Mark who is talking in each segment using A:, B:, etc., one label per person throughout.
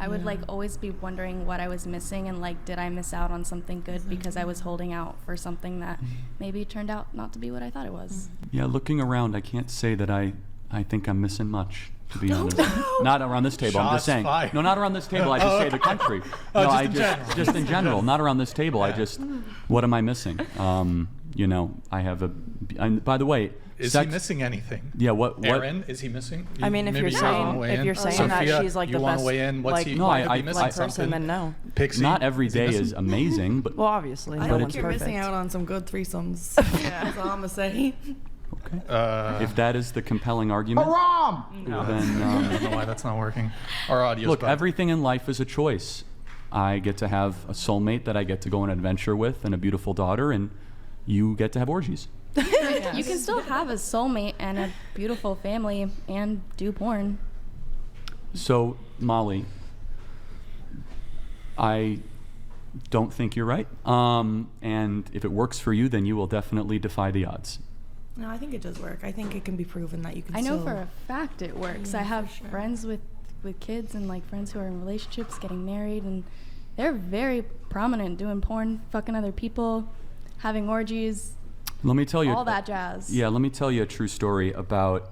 A: I would like always be wondering what I was missing and like, did I miss out on something good because I was holding out for something that maybe turned out not to be what I thought it was.
B: Yeah, looking around, I can't say that I think I'm missing much, to be honest. Not around this table. I'm just saying.
C: Fired.
B: No, not around this table. I just say the country. No, just in general. Not around this table.
C: Yeah.
B: What am I missing? You know, I have and by the way,
C: is he missing anything?
B: Yeah, what?
C: Aaron, is he missing?
D: I mean, if you're saying that she's like the best,
C: weigh in? What's
D: like,
C: he?
B: No, I
D: like person, then no.
C: Pixie,
B: not every day is amazing, but
D: well, obviously,
E: I
D: no
E: think
D: one's
E: you're
D: perfect.
E: missing out on some good threesomes. That's all I'm gonna say.
B: okay. If that is the compelling argument, then
C: I don't know why that's not working. Our audio's
B: look,
C: bad.
B: everything in life is a choice. I get to have a soulmate that I get to go on an adventure with, and a beautiful daughter, and you get to have orgies.
A: You can still have a soulmate and a beautiful family and do porn.
B: So, Molly, I don't think you're right. And if it works for you, then you will definitely defy the odds.
E: No, I think it does work. I think it can be proven that you can
A: I know
E: still...
A: for a fact it works.
E: Yeah,
A: I have
E: for sure.
A: friends with kids and like friends who are in relationships, getting married, and they're very prominent doing porn, fucking other people, having orgies,
B: Let me tell you
A: all that jazz.
B: Yeah, let me tell you a true story about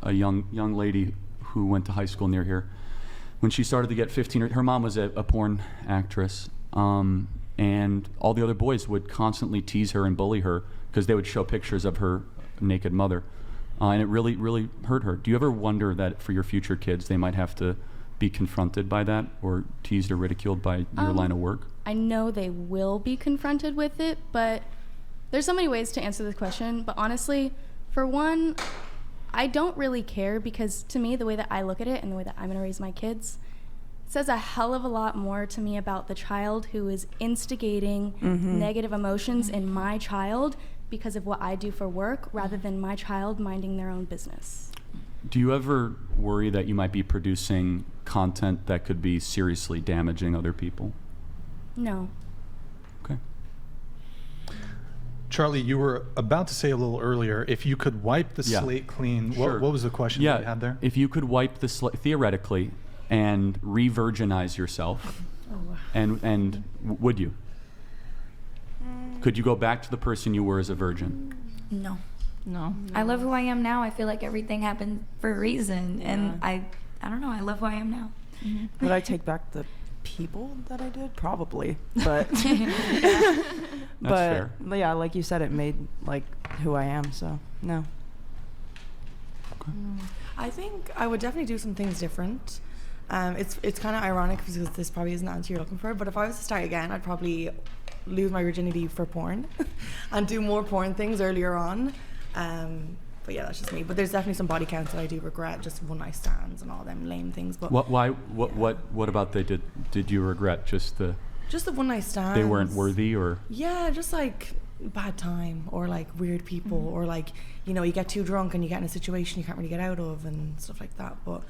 B: a young lady who went to high school near here. When she started to get 15, her mom was a porn actress, and all the other boys would constantly tease her and bully her because they would show pictures of her naked mother, and it really, really hurt her. Do you ever wonder that for your future kids, they might have to be confronted by that or teased or ridiculed by your line of work?
A: I know they will be confronted with it, but there's so many ways to answer this question. But honestly, for one, I don't really care, because to me, the way that I look at it and the way that I'm going to raise my kids, it says a hell of a lot more to me about the child who is instigating negative emotions in my child because of what I do for work, rather than my child minding their own business.
B: Do you ever worry that you might be producing content that could be seriously damaging other people?
A: No.
B: Okay.
C: Charlie, you were about to say a little earlier, if you could wipe the slate clean,
B: Sure.
C: what was the question that you had there?
B: If you could wipe the slate, theoretically, and re-virginize yourself, and would you? Could you go back to the person you were as a virgin?
F: No.
D: No.
F: I love who I am now. I feel like everything happened for a reason, and I don't know. I love who I am now.
D: Would I take back the people that I did? Probably, but
B: fair.
D: Yeah, like you said, it made like who I am. So no.
B: Okay.
E: I think I would definitely do some things different. It's kind of ironic because this probably isn't the answer you're looking for, but if I was to start again, I'd probably lose my virginity for porn and do more porn things earlier on. But yeah, that's just me. But there's definitely some body counts that I do regret, just one night stands and all them lame things. But
B: What about they did? Did you regret just the
E: one night stands?
B: they weren't worthy, or?
E: Yeah, just like bad time, or like weird people, or like, you know, you get too drunk and you get in a situation you can't really get out of and stuff like that. But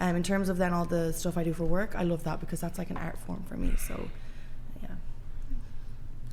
E: in terms of then all the stuff I do for work, I love that because that's like an art form for me. So yeah.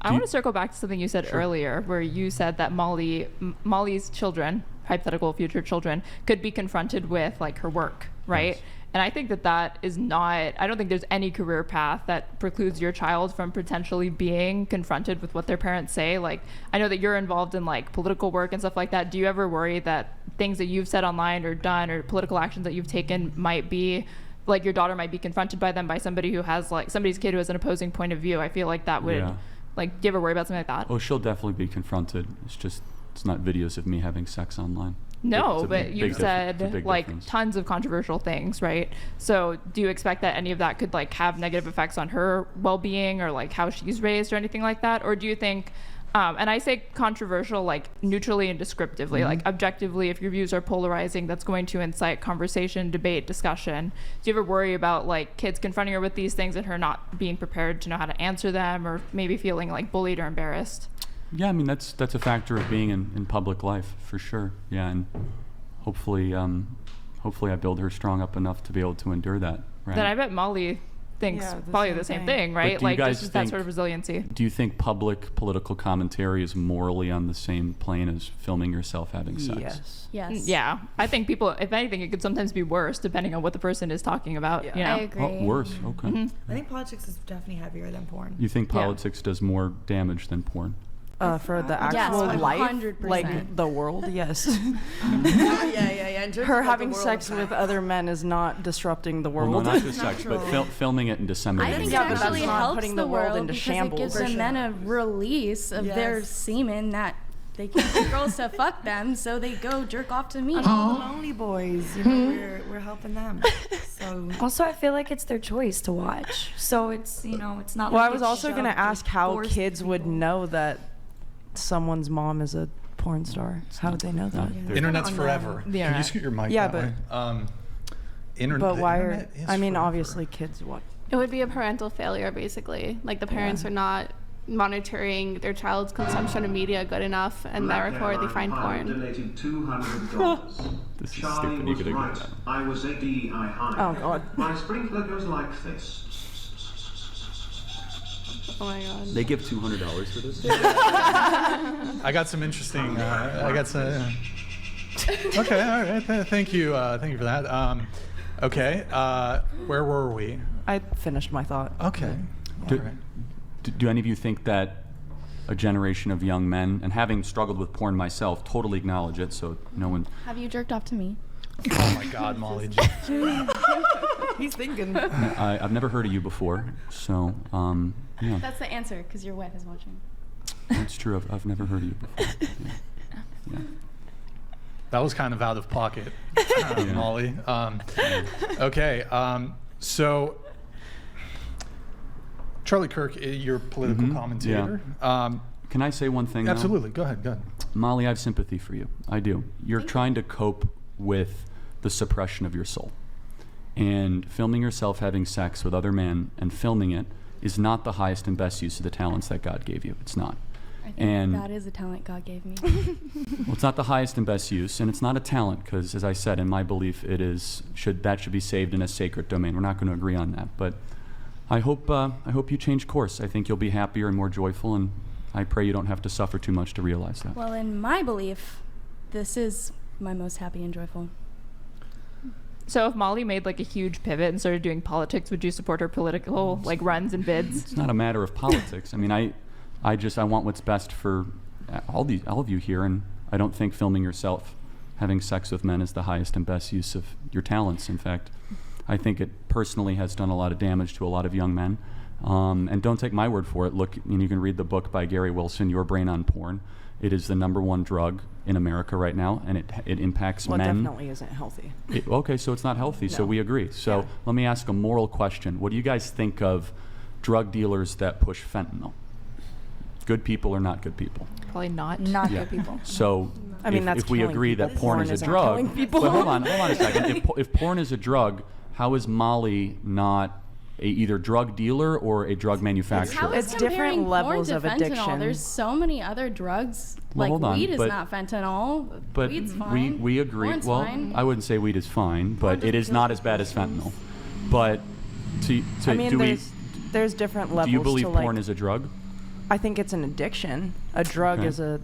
G: I want to circle back to something you said earlier, where you said that Molly's children, hypothetical future children, could be confronted with like her work, right? Yes. And I think that is not, I don't think there's any career path that precludes your child from potentially being confronted with what their parents say. Like, I know that you're involved in like political work and stuff like that. Do you ever worry that things that you've said online or done or political actions that you've taken might be, like your daughter might be confronted by them by somebody who has like, somebody's kid who has an opposing point of view? I feel like that would, like, do you ever worry about something like that?
B: Oh, she'll definitely be confronted. It's not videos of me having sex online.
G: No, but you said like
B: difference.
G: Tons of controversial things, right? So do you expect that any of that could like have negative effects on her well-being or like how she's raised or anything like that? Or do you think, and I say controversial like neutrally and descriptively, like objectively, if your views are polarizing, that's going to incite conversation, debate, discussion. Do you ever worry about like kids confronting her with these things and her not being prepared to know how to answer them, or maybe feeling like bullied or embarrassed?
B: Yeah, I mean that's a factor of being in public life for sure. Yeah, and hopefully I build her strong up enough to be able to endure that. Right?
G: Then I bet Molly thinks
D: Yeah, the
G: probably
D: same
G: the same
D: thing.
G: thing, right?
B: do you
G: Like
B: guys
G: just that sort
B: think-
G: of resiliency.
B: Do you think public political commentary is morally on the same plane as filming yourself having sex?
D: Yes.
A: Yes.
G: Yeah, I think people, if anything, it could sometimes be worse depending on what the person is talking about.
D: Yeah.
G: You know?
A: I agree.
B: Oh, worse. Okay.
G: Mhm.
E: I think politics is definitely heavier than porn.
B: You think
G: Yeah.
B: politics does more damage than porn?
D: For the
A: Yes,
D: actual life,
A: 100%.
D: like the world, yes.
E: yeah. In terms
D: Her
E: of, like,
D: having
E: the world
D: sex with
E: effect.
D: other men is not disrupting the
B: Well,
D: world.
B: no, not just sex, but
E: Natural.
B: filming it and
A: I
B: disseminating
A: think
B: it.
D: Yeah,
A: it
D: but that's
A: actually
D: not
A: helps
D: putting
A: the
D: the world
A: world
D: into
A: because
D: shambles.
A: it gives
E: For
A: the men
E: sure.
A: a release of their
E: Yes.
A: semen that they can't get girls to fuck them, so they go jerk off to me.
E: And all the lonely boys, you know, we're helping them. So
F: Also, I feel like it's their choice to watch. So it's, you know, it's not
D: Well,
F: like
D: I was
F: it's
D: also going
F: shoved
D: to
F: or
D: ask how
F: forced
D: kids would
F: people.
D: know that someone's mom is a porn star. How would they know that?
B: There's-
C: Internet's
E: On
C: forever.
G: the
C: Can you
G: internet.
C: scoot your mic
D: Yeah,
C: that way?
D: But why are,
C: internet is
D: I mean,
C: forever.
D: obviously kids watch.
H: It would be a parental failure, basically. Like the parents are not monitoring their child's consumption of media good enough, and therefore they find porn.
I: Donated $200.
B: This is
I: Charlie
B: stupid. You
I: was
B: could ignore
I: right.
B: that.
I: I was a DEI high.
D: Oh, God.
I: My sprinkler goes like this.
H: Oh my god.
B: They give $200 for this?
C: I got some interesting. I got some. Okay, all right. Thank you for that. Okay, where were we?
D: I finished my thought.
C: Okay.
B: Do-
C: All right.
B: Do any of you think that a generation of young men, and having struggled with porn myself, totally acknowledge it, so no one...
A: Have you jerked off to me?
C: Oh my God, Molly.
E: he's thinking.
B: I've never heard of you before, so, yeah,
A: That's the answer, because your wife is watching.
B: it's true. I've never heard of you before. Yeah.
C: That was kind of out of pocket, Molly. Okay, so Charlie Kirk, you're a political
B: Mhm,
C: commentator.
B: Can I say one thing, though?
C: Absolutely, go ahead.
B: Molly, I have sympathy for you. I do. You're trying to cope with the suppression of your soul. And filming yourself having sex with other men and filming it is not the highest and best use of the talents that God gave you. It's not.
A: I think
B: And-
A: that is a talent God gave me.
B: Well, it's not the highest and best use, and it's not a talent because, as I said, in my belief, that should be saved in a sacred domain. We're not going to agree on that, but I hope you change course. I think you'll be happier and more joyful, and I pray you don't have to suffer too much to realize that.
A: Well, in my belief, this is my most happy and joyful.
G: So if Molly made like a huge pivot and started doing politics, would you support her political like runs and bids?
B: It's not a matter of politics. I mean, I want what's best for all of you here, and I don't think filming yourself having sex with men is the highest and best use of your talents. In fact, I think it personally has done a lot of damage to a lot of young men. And don't take my word for it. Look, you can read the book by Gary Wilson, Your Brain on Porn. It is the #1 drug in America right now, and it impacts
D: Well, it
B: men.
D: definitely isn't healthy.
B: Okay, so it's not healthy, so
D: No.
B: we agree. So
D: Yeah.
B: let me ask a moral question. What do you guys think of drug dealers that push fentanyl? Good people or not good people?
G: Probably not.
F: Not
B: Yeah.
F: good people.
B: So
D: I mean,
B: if,
D: that's
B: if we
D: killing
B: agree
D: people.
B: that porn
D: Porn
B: is a
D: isn't
B: drug,
D: killing people.
B: but hold on a second. If porn is a drug, how is Molly not a either drug dealer or a drug manufacturer?
A: How is
D: It's different
A: comparing
D: levels
A: porn to
D: of
A: fentanyl?
D: addiction.
A: There's so many other drugs.
B: Well,
A: Like
B: hold on,
A: weed is
B: but-
A: not fentanyl.
B: But
A: Weed's fine.
B: we agree.
A: Porn's
B: Well,
A: fine.
B: I wouldn't say weed is fine, but
E: doesn't
B: it is
E: kill
B: not as
E: people.
B: bad as fentanyl. But
D: I mean,
B: do we?
D: there's different levels
B: Do you believe
D: to like,
B: porn is a drug?
D: I think it's an addiction. A drug
B: Okay.
D: is a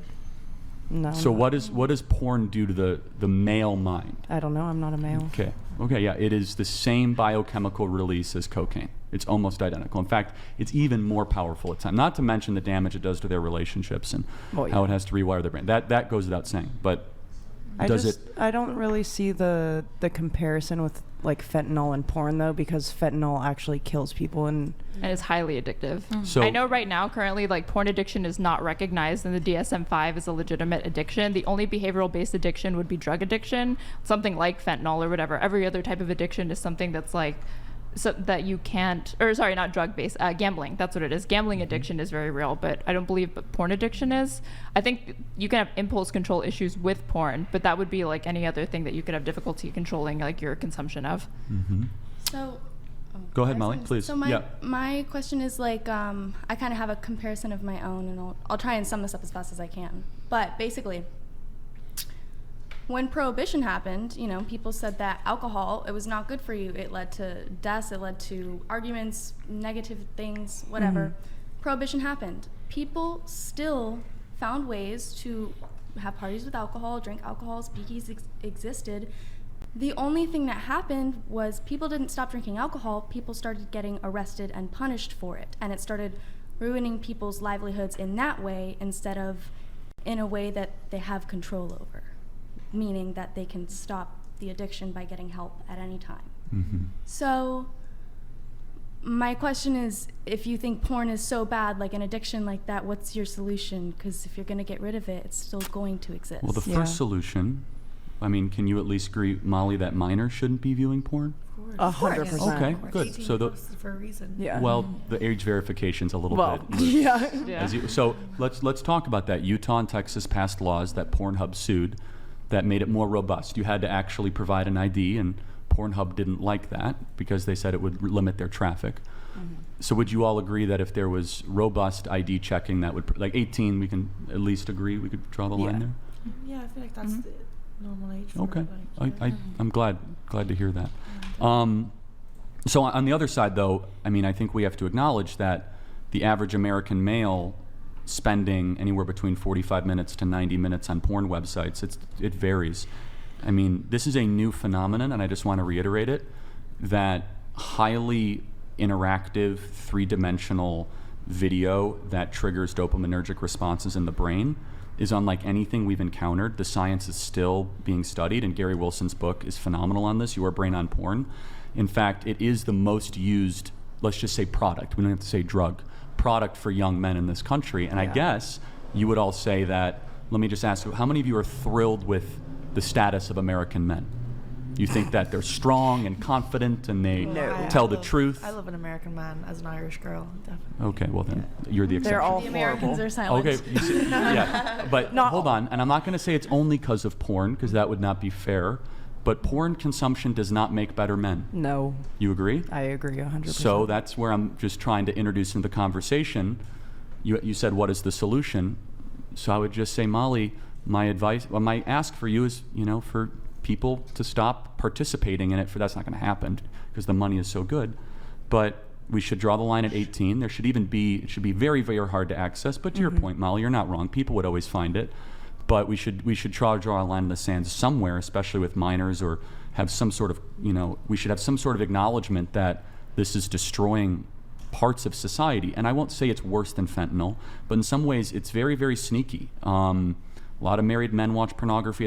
D: no.
B: So
D: no.
B: what does porn do to the male mind?
D: I don't know. I'm not a male.
B: Okay, yeah, it is the same biochemical release as cocaine. It's almost identical. In fact, it's even more powerful at times. Not to mention the damage it does to their relationships and
D: Well,
B: how
D: yeah.
B: it has to rewire their brain. That goes without saying. But does it?
D: I don't really see the comparison with like fentanyl and porn though, because fentanyl actually kills people and
G: And it's highly addictive.
B: So
G: I know right now, currently, like porn addiction is not recognized in the DSM-5 as a legitimate addiction. The only behavioral-based addiction would be drug addiction, something like fentanyl or whatever. Every other type of addiction is something that's like so that you can't, or sorry, not drug-based, gambling. That's what it is. Gambling addiction is very real, but I don't believe porn addiction is. I think you can have impulse control issues with porn, but that would be like any other thing that you could have difficulty controlling, like your consumption of.
B: Mm-hmm.
A: So.
B: Go ahead,
A: I was
B: Molly,
A: gonna-
B: please.
A: So
B: Yeah.
A: my question is like I kind of have a comparison of my own, and I'll try and sum this up as fast as I can. But basically, when Prohibition happened, people said that alcohol, it was not good for you. It led to deaths, it led to arguments, negative things, whatever. Prohibition happened. People still found ways to have parties with alcohol, drink alcohol, speakeasies existed. The only thing that happened was people didn't stop drinking alcohol, people started getting arrested and punished for it. And it started ruining people's livelihoods in that way instead of in a way that they have control over, meaning that they can stop the addiction by getting help at any time. So my question is, if you think porn is so bad, like an addiction like that, what's your solution? Because if you're going to get rid of it, it's still going to exist.
B: Well, the first solution, I mean, can you at least agree, Molly, that minors shouldn't be viewing porn?
D: 100%.
B: Okay, good. So
E: for a reason.
D: Yeah.
B: well, the age verification's a little bit.
D: Yeah.
B: So let's talk about that. Utah and Texas passed laws that Pornhub sued that made it more robust. You had to actually provide an ID, and Pornhub didn't like that because they said it would limit their traffic. So would you all agree that if there was robust ID checking, that would, like 18, we can at least agree we could draw the line there?
E: Yeah, I feel like that's the normal age. For
B: Okay,
E: like,
B: I'm glad to hear that. So on the other side, though, I mean, I think we have to acknowledge that the average American male spending anywhere between 45 minutes to 90 minutes on porn websites, it varies. I mean, this is a new phenomenon, and I just want to reiterate it, that highly interactive, three-dimensional video that triggers dopaminergic responses in the brain is unlike anything we've encountered. The science is still being studied, and Gary Wilson's book is phenomenal on this, Your Brain on Porn. In fact, it is the most used, let's just say product, we don't have to say drug, product for young men in this country. And I guess you would all say that, let me just ask you, how many of you are thrilled with the status of American men? You think that they're strong and confident and they tell the truth?
E: I love an American man as an Irish girl, definitely.
B: Okay, well then, you're the exception.
D: They're all
A: The Americans
D: horrible.
A: are silent.
B: Okay, you see, yeah, but hold on, and I'm not going to say it's only because of porn, because that would not be fair, but porn consumption does not make better men.
D: No,
B: You agree?
D: I agree 100%.
B: So that's where I'm just trying to introduce into the conversation. You said, what is the solution? So I would just say, Molly, my advice, well, my ask for you is, for people to stop participating in it. That's not going to happen because the money is so good. But we should draw the line at 18. It should be very, very hard to access. But to your point, Molly, you're not wrong. People would always find it. But we should draw a line in the sand somewhere, especially with minors, or have some sort of, we should have some sort of acknowledgement that this is destroying parts of society. And I won't say it's worse than fentanyl, but in some ways it's very, very sneaky. A lot of married men watch pornography